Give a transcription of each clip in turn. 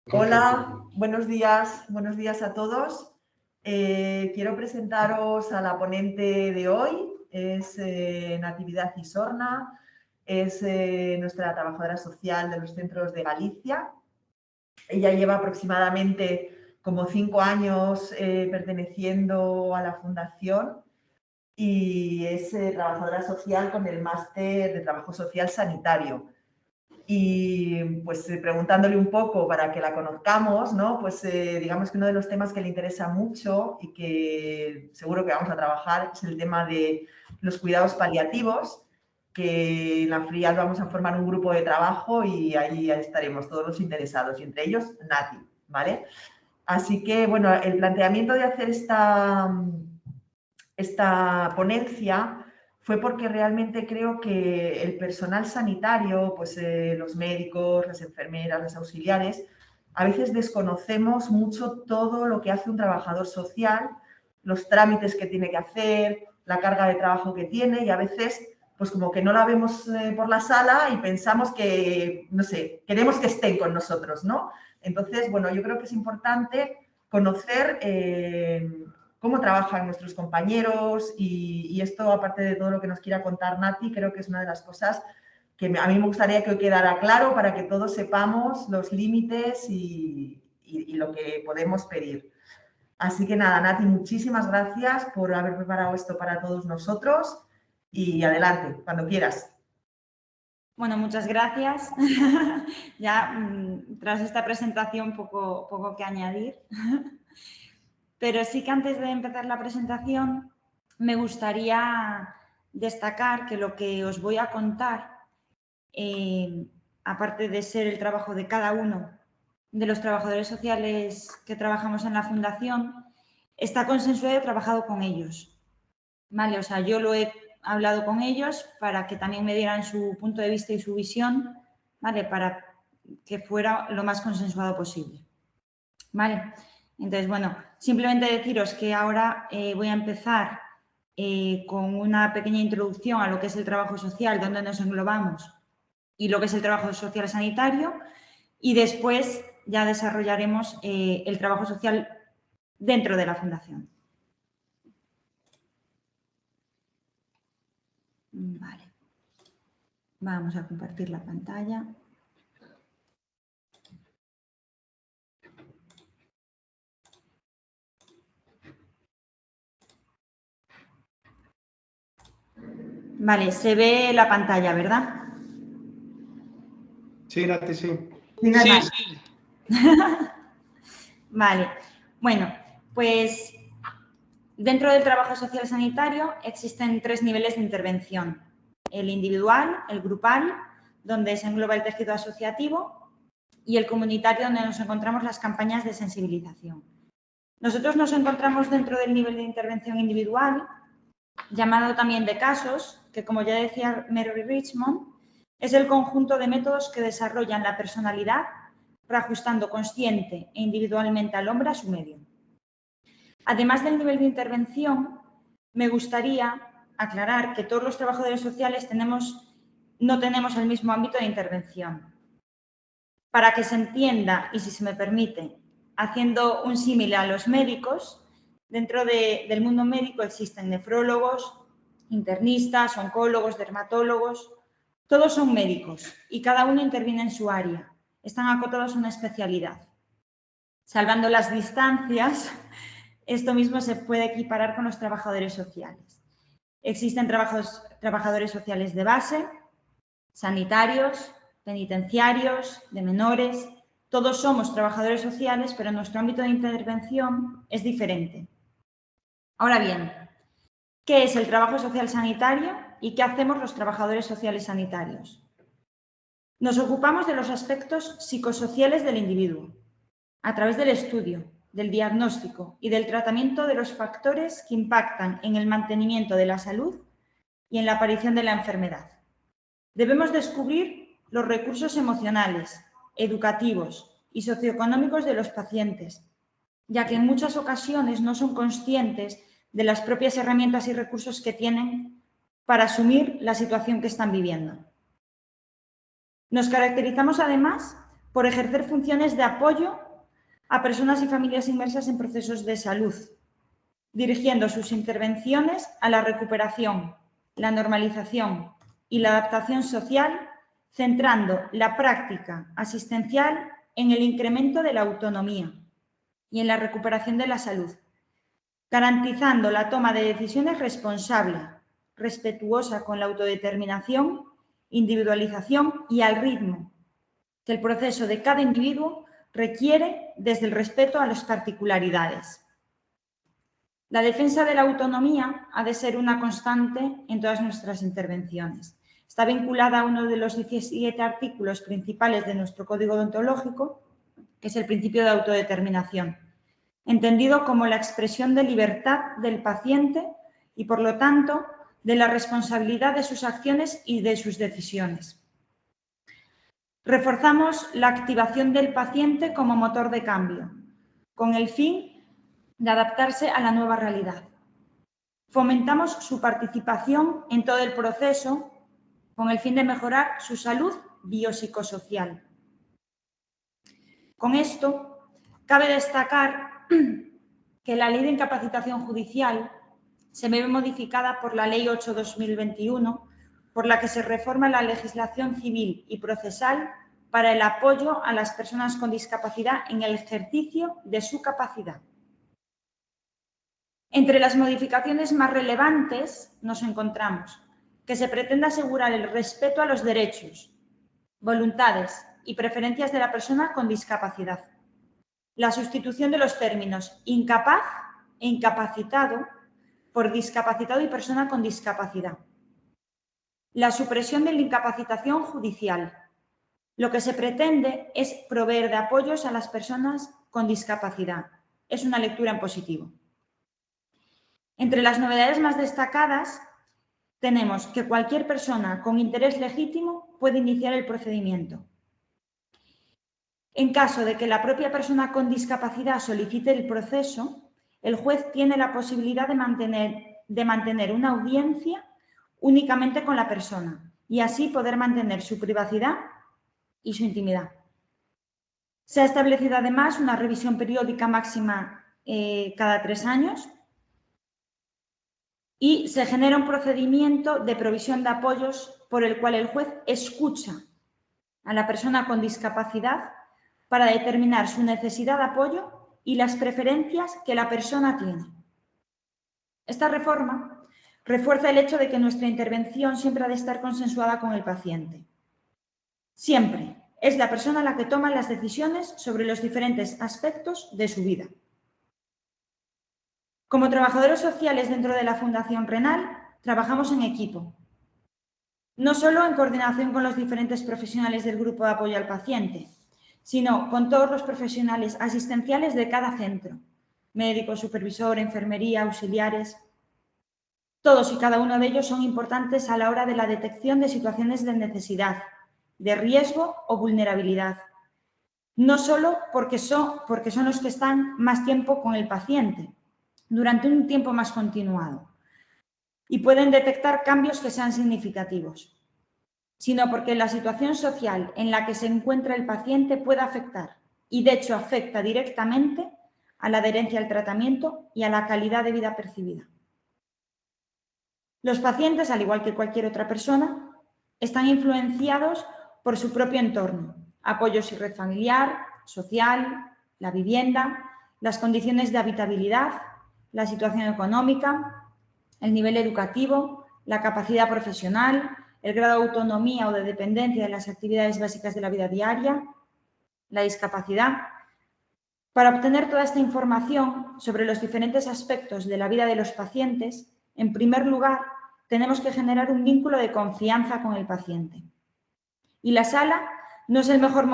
Hola, buenos días a todos. Quiero presentaros a la ponente de hoy, es Natividad Isorna, es nuestra trabajadora social de los centros de Galicia. Ella lleva aproximadamente como 5 años perteneciendo a la fundación y es trabajadora social con el máster de trabajo social sanitario. Y pues preguntándole un poco para que la conozcamos, ¿no? Pues digamos que uno de los temas que le interesa mucho y que seguro que vamos a trabajar es el tema de los cuidados paliativos, que en la FRIAD vamos a formar un grupo de trabajo y ahí estaremos todos los interesados, y entre ellos Nati, ¿vale? Así que, bueno, el planteamiento de hacer esta ponencia fue porque realmente creo que el personal sanitario, pues los médicos, las enfermeras, los auxiliares, a veces desconocemos mucho todo lo que hace un trabajador social, los trámites que tiene que hacer, la carga de trabajo que tiene, y a veces pues como que no la vemos por la sala y pensamos que, no sé, queremos que estén con nosotros, ¿no? Entonces, bueno, yo creo que es importante conocer cómo trabajan nuestros compañeros y esto, aparte de todo lo que nos quiera contar Nati, creo que es una de las cosas que a mí me gustaría que quedara claro para que todos sepamos los límites y lo que podemos pedir. Así que nada, Nati, muchísimas gracias por haber preparado esto para todos nosotros y adelante, cuando quieras. Bueno, muchas gracias. Ya tras esta presentación poco que añadir. Pero sí que antes de empezar la presentación me gustaría destacar que lo que os voy a contar, aparte de ser el trabajo de cada uno de los trabajadores sociales que trabajamos en la Fundación, está consensuado y trabajado con ellos. ¿Vale? O sea, yo lo he hablado con ellos para que también me dieran su punto de vista y su visión, ¿vale? Para que fuera lo más consensuado posible. ¿Vale? Entonces, bueno, simplemente deciros que ahora voy a empezar con una pequeña introducción a lo que es el trabajo social, dónde nos englobamos, y lo que es el trabajo social sanitario, y después ya desarrollaremos el trabajo social dentro de la Fundación. Vale. Vamos a compartir la pantalla. Vale, se ve la pantalla, ¿verdad? Sí, Nati, sí. Sí. Vale, bueno, pues dentro del trabajo social sanitario existen 3 niveles de intervención. El individual, el grupal, donde se engloba el tejido asociativo, y el comunitario, donde nos encontramos las campañas de sensibilización. Nosotros nos encontramos dentro del nivel de intervención individual, llamado también de casos, que como ya decía Mary Richmond, es el conjunto de métodos que desarrollan la personalidad, reajustando consciente e individualmente al hombre a su medio. Además del nivel de intervención, me gustaría aclarar que todos los trabajadores sociales no tenemos el mismo ámbito de intervención. Para que se entienda, y si se me permite, haciendo un símil a los médicos, dentro del mundo médico existen nefrólogos, internistas, oncólogos, dermatólogos. Todos son médicos y cada uno interviene en su área. Están acotados a una especialidad. Salvando las distancias, esto mismo se puede equiparar con los trabajadores sociales. Existen trabajadores sociales de base, sanitarios, penitenciarios, de menores. Todos somos trabajadores sociales, pero nuestro ámbito de intervención es diferente. Ahora bien, ¿qué es el trabajo social sanitario y qué hacemos los trabajadores sociales sanitarios? Nos ocupamos de los aspectos psicosociales del individuo, a través del estudio, del diagnóstico y del tratamiento de los factores que impactan en el mantenimiento de la salud y en la aparición de la enfermedad. Debemos descubrir los recursos emocionales, educativos y socioeconómicos de los pacientes, ya que en muchas ocasiones no son conscientes de las propias herramientas y recursos que tienen para asumir la situación que están viviendo. Nos caracterizamos además por ejercer funciones de apoyo a personas y familias inmersas en procesos de salud, dirigiendo sus intervenciones a la recuperación, la normalización y la adaptación social, centrando la práctica asistencial en el incremento de la autonomía y en la recuperación de la salud, garantizando la toma de decisiones responsable, respetuosa con la autodeterminación, individualización y al ritmo que el proceso de cada individuo requiere desde el respeto a las particularidades. La defensa de la autonomía ha de ser una constante en todas nuestras intervenciones. Está vinculada a uno de los 17 artículos principales de nuestro Código Deontológico, que es el principio de autodeterminación, entendido como la expresión de libertad del paciente y, por lo tanto, de la responsabilidad de sus acciones y de sus decisiones. Reforzamos la activación del paciente como motor de cambio, con el fin de adaptarse a la nueva realidad. Fomentamos su participación en todo el proceso con el fin de mejorar su salud biopsicosocial. Con esto, cabe destacar que la Ley de Incapacitación Judicial se ve modificada por la Ley 8/2021, por la que se reforma la legislación civil y procesal para el apoyo a las personas con discapacidad en el ejercicio de su capacidad. Entre las modificaciones más relevantes nos encontramos que se pretende asegurar el respeto a los derechos, voluntades y preferencias de la persona con discapacidad. La sustitución de los términos incapaz e incapacitado por discapacitado y persona con discapacidad. La supresión de la incapacitación judicial. Lo que se pretende es proveer de apoyos a las personas con discapacidad. Es una lectura en positivo. Entre las novedades más destacadas tenemos que cualquier persona con interés legítimo puede iniciar el procedimiento. En caso de que la propia persona con discapacidad solicite el proceso, el juez tiene la posibilidad de mantener una audiencia únicamente con la persona y así poder mantener su privacidad y su intimidad. Se ha establecido además una revisión periódica máxima cada 3 años y se genera un procedimiento de provisión de apoyos por el cual el juez escucha a la persona con discapacidad para determinar su necesidad de apoyo y las preferencias que la persona tiene. Esta reforma refuerza el hecho de que nuestra intervención siempre ha de estar consensuada con el paciente. Siempre es la persona la que toma las decisiones sobre los diferentes aspectos de su vida. Como trabajadores sociales dentro de la Fundación Renal, trabajamos en equipo, no solo en coordinación con los diferentes profesionales del grupo de apoyo al paciente, sino con todos los profesionales asistenciales de cada centro, médico, supervisor, enfermería, auxiliares. Todos y cada uno de ellos son importantes a la hora de la detección de situaciones de necesidad, de riesgo o vulnerabilidad, no solo porque son los que están más tiempo con el paciente, durante un tiempo más continuado, y pueden detectar cambios que sean significativos, sino porque la situación social en la que se encuentra el paciente puede afectar, y de hecho afecta directamente, a la adherencia al tratamiento y a la calidad de vida percibida. Los pacientes, al igual que cualquier otra persona, están influenciados por su propio entorno, apoyos y red familiar, social, la vivienda, las condiciones de habitabilidad, la situación económica, el nivel educativo, la capacidad profesional, el grado de autonomía o de dependencia de las actividades básicas de la vida diaria, la discapacidad. Para obtener toda esta información sobre los diferentes aspectos de la vida de los pacientes, en primer lugar, tenemos que generar un vínculo de confianza con el paciente. Y la sala no es el mejor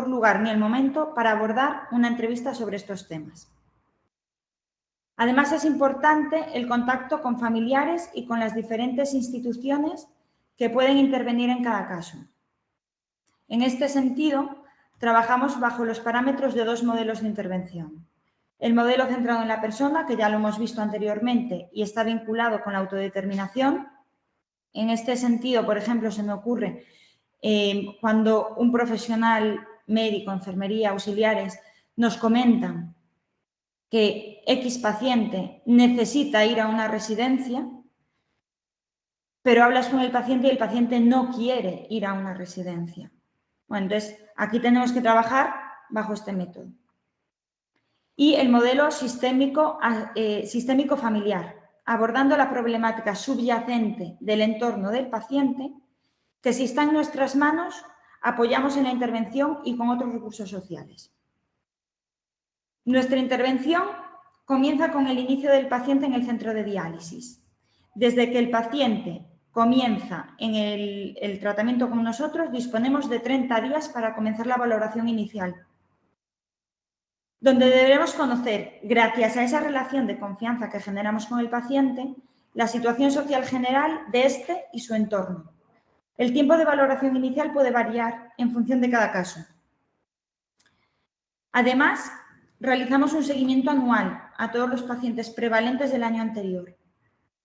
lugar ni el momento para abordar una entrevista sobre estos temas. Además, es importante el contacto con familiares y con las diferentes instituciones que pueden intervenir en cada caso. En este sentido, trabajamos bajo los parámetros de 2 modelos de intervención. El modelo centrado en la persona, que ya lo hemos visto anteriormente y está vinculado con la autodeterminación. En este sentido, por ejemplo, se me ocurre cuando un profesional médico, enfermería, auxiliares, nos comentan que X paciente necesita ir a una residencia, pero hablas con el paciente y el paciente no quiere ir a una residencia. Bueno, entonces aquí tenemos que trabajar bajo este método. Y el modelo sistémico familiar, abordando la problemática subyacente del entorno del paciente, que si está en nuestras manos, apoyamos en la intervención y con otros recursos sociales. Nuestra intervención comienza con el inicio del paciente en el centro de diálisis. Desde que el paciente comienza en el tratamiento con nosotros, disponemos de 30 días para comenzar la valoración inicial, donde deberemos conocer, gracias a esa relación de confianza que generamos con el paciente, la situación social general de este y su entorno. El tiempo de valoración inicial puede variar en función de cada caso. Además, realizamos un seguimiento anual a todos los pacientes prevalentes del año anterior,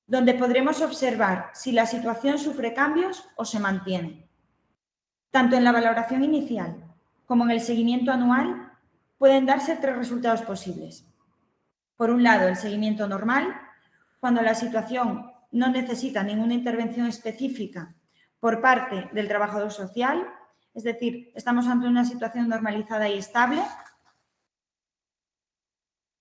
donde podremos observar si la situación sufre cambios o se mantiene. Tanto en la valoración inicial como en el seguimiento anual pueden darse 3 resultados posibles. Por un lado, el seguimiento normal, cuando la situación no necesita ninguna intervención específica por parte del trabajador social, es decir, estamos ante una situación normalizada y estable.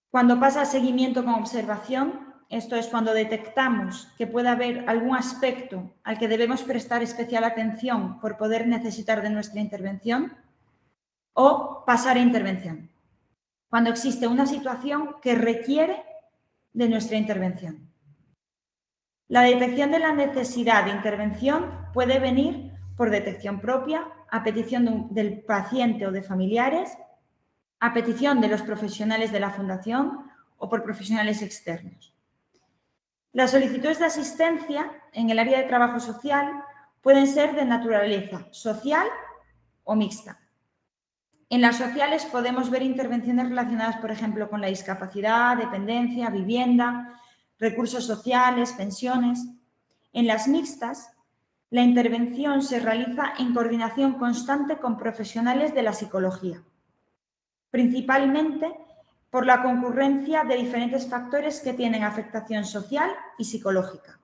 Cuando pasa a seguimiento con observación, esto es cuando detectamos que puede haber algún aspecto al que debemos prestar especial atención por poder necesitar de nuestra intervención, o pasar a intervención, cuando existe una situación que requiere de nuestra intervención. La detección de la necesidad de intervención puede venir por detección propia, a petición del paciente o de familiares, a petición de los profesionales de la Fundación o por profesionales externos. Las solicitudes de asistencia en el área de trabajo social pueden ser de naturaleza social o mixta. En las sociales podemos ver intervenciones relacionadas, por ejemplo, con la discapacidad, dependencia, vivienda, recursos sociales, pensiones. En las mixtas, la intervención se realiza en coordinación constante con profesionales de la psicología, principalmente por la concurrencia de diferentes factores que tienen afectación social y psicológica.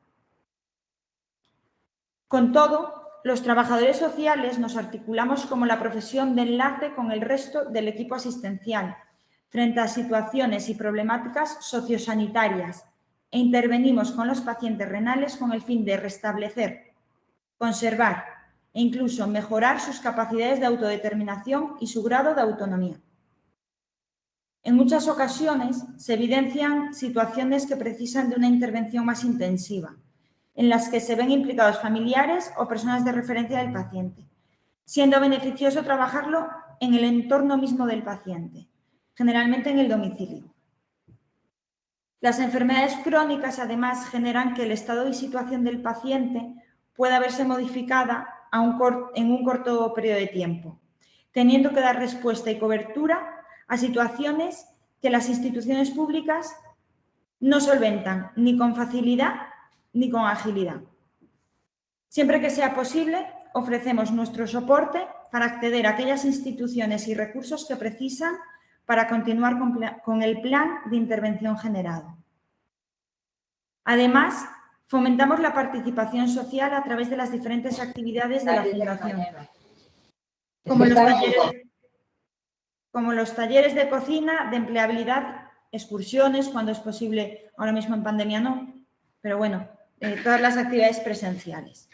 Con todo, los trabajadores sociales nos articulamos como la profesión de enlace con el resto del equipo asistencial frente a situaciones y problemáticas sociosanitarias e intervenimos con los pacientes renales con el fin de restablecer, conservar e incluso mejorar sus capacidades de autodeterminación y su grado de autonomía. En muchas ocasiones se evidencian situaciones que precisan de una intervención más intensiva, en las que se ven implicados familiares o personas de referencia del paciente, siendo beneficioso trabajarlo en el entorno mismo del paciente, generalmente en el domicilio. Las enfermedades crónicas, además, generan que el estado y situación del paciente pueda verse modificada en un corto periodo de tiempo, teniendo que dar respuesta y cobertura a situaciones que las instituciones públicas no solventan ni con facilidad ni con agilidad. Siempre que sea posible, ofrecemos nuestro soporte para acceder a aquellas instituciones y recursos que precisan para continuar con el plan de intervención generado. Además, fomentamos la participación social a través de las diferentes actividades de la Fundación, como los talleres de cocina, de empleabilidad, excursiones, cuando es posible, ahora mismo en pandemia no, pero bueno, todas las actividades presenciales.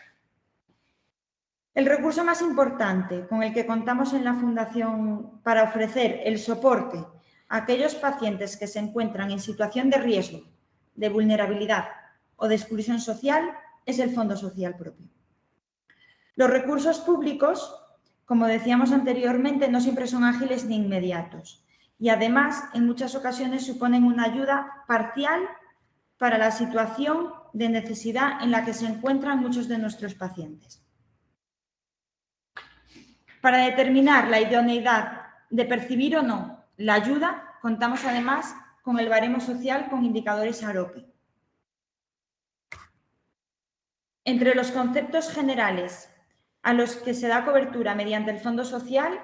El recurso más importante con el que contamos en la Fundación para ofrecer el soporte a aquellos pacientes que se encuentran en situación de riesgo, de vulnerabilidad o de exclusión social es el Fondo Social Propio. Los recursos públicos, como decíamos anteriormente, no siempre son ágiles ni inmediatos y además en muchas ocasiones suponen una ayuda parcial para la situación de necesidad en la que se encuentran muchos de nuestros pacientes. Para determinar la idoneidad de percibir o no la ayuda, contamos además con el baremo social con indicadores AROPE. Entre los conceptos generales a los que se da cobertura mediante el Fondo Social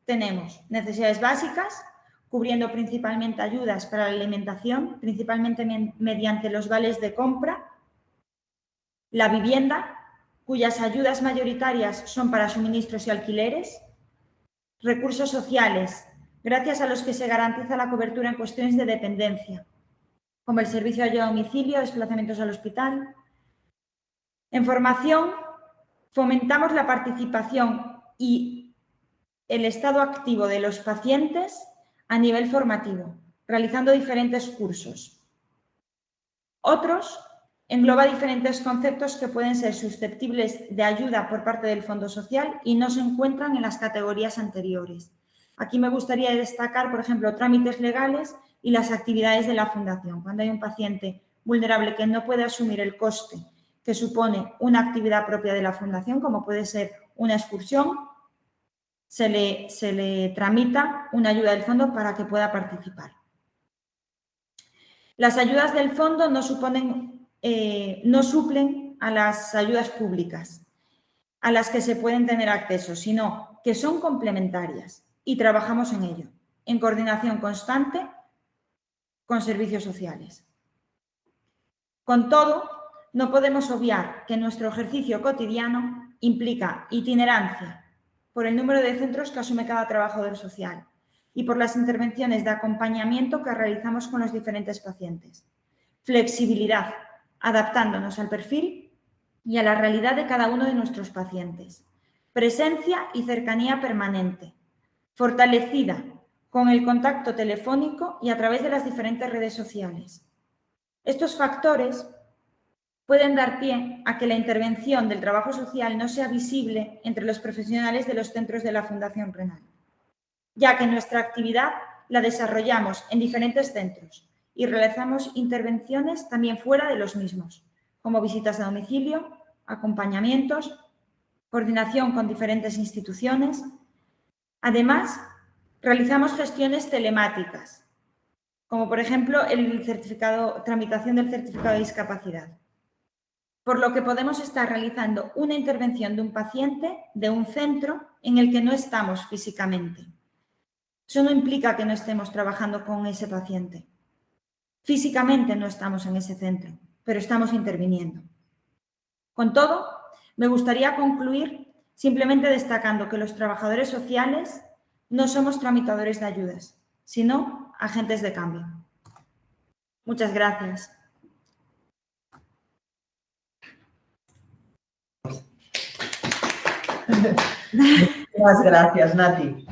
tenemos necesidades básicas, cubriendo principalmente ayudas para la alimentación, principalmente mediante los vales de compra, la vivienda, cuyas ayudas mayoritarias son para suministros y alquileres, recursos sociales, gracias a los que se garantiza la cobertura en cuestiones de dependencia, como el servicio de ayuda a domicilio, desplazamientos al hospital. En formación, fomentamos la participación y el estado activo de los pacientes a nivel formativo, realizando diferentes cursos. Otros engloba diferentes conceptos que pueden ser susceptibles de ayuda por parte del Fondo Social y no se encuentran en las categorías anteriores. Aquí me gustaría destacar, por ejemplo, trámites legales y las actividades de la Fundación. Cuando hay un paciente vulnerable que no puede asumir el coste que supone una actividad propia de la Fundación, como puede ser una excursión, se le tramita una ayuda del fondo para que pueda participar. Las ayudas del fondo no suplen a las ayudas públicas a las que se pueden tener acceso, sino que son complementarias y trabajamos en ello, en coordinación constante con servicios sociales. Con todo, no podemos obviar que nuestro ejercicio cotidiano implica itinerancia por el número de centros que asume cada trabajador social y por las intervenciones de acompañamiento que realizamos con los diferentes pacientes. Flexibilidad, adaptándonos al perfil y a la realidad de cada uno de nuestros pacientes. Presencia y cercanía permanente, fortalecida con el contacto telefónico y a través de las diferentes redes sociales. Estos factores pueden dar pie a que la intervención del trabajo social no sea visible entre los profesionales de los centros de la Fundación Renal, ya que nuestra actividad la desarrollamos en diferentes centros y realizamos intervenciones también fuera de los mismos, como visitas a domicilio, acompañamientos, coordinación con diferentes instituciones. Además, realizamos gestiones telemáticas, como por ejemplo tramitación del certificado de discapacidad, por lo que podemos estar realizando una intervención de un paciente de un centro en el que no estamos físicamente. Eso no implica que no estemos trabajando con ese paciente. Físicamente no estamos en ese centro, pero estamos interviniendo. Con todo, me gustaría concluir simplemente destacando que los trabajadores sociales no somos tramitadores de ayudas, sino agentes de cambio. Muchas gracias. Muchas gracias, Nati.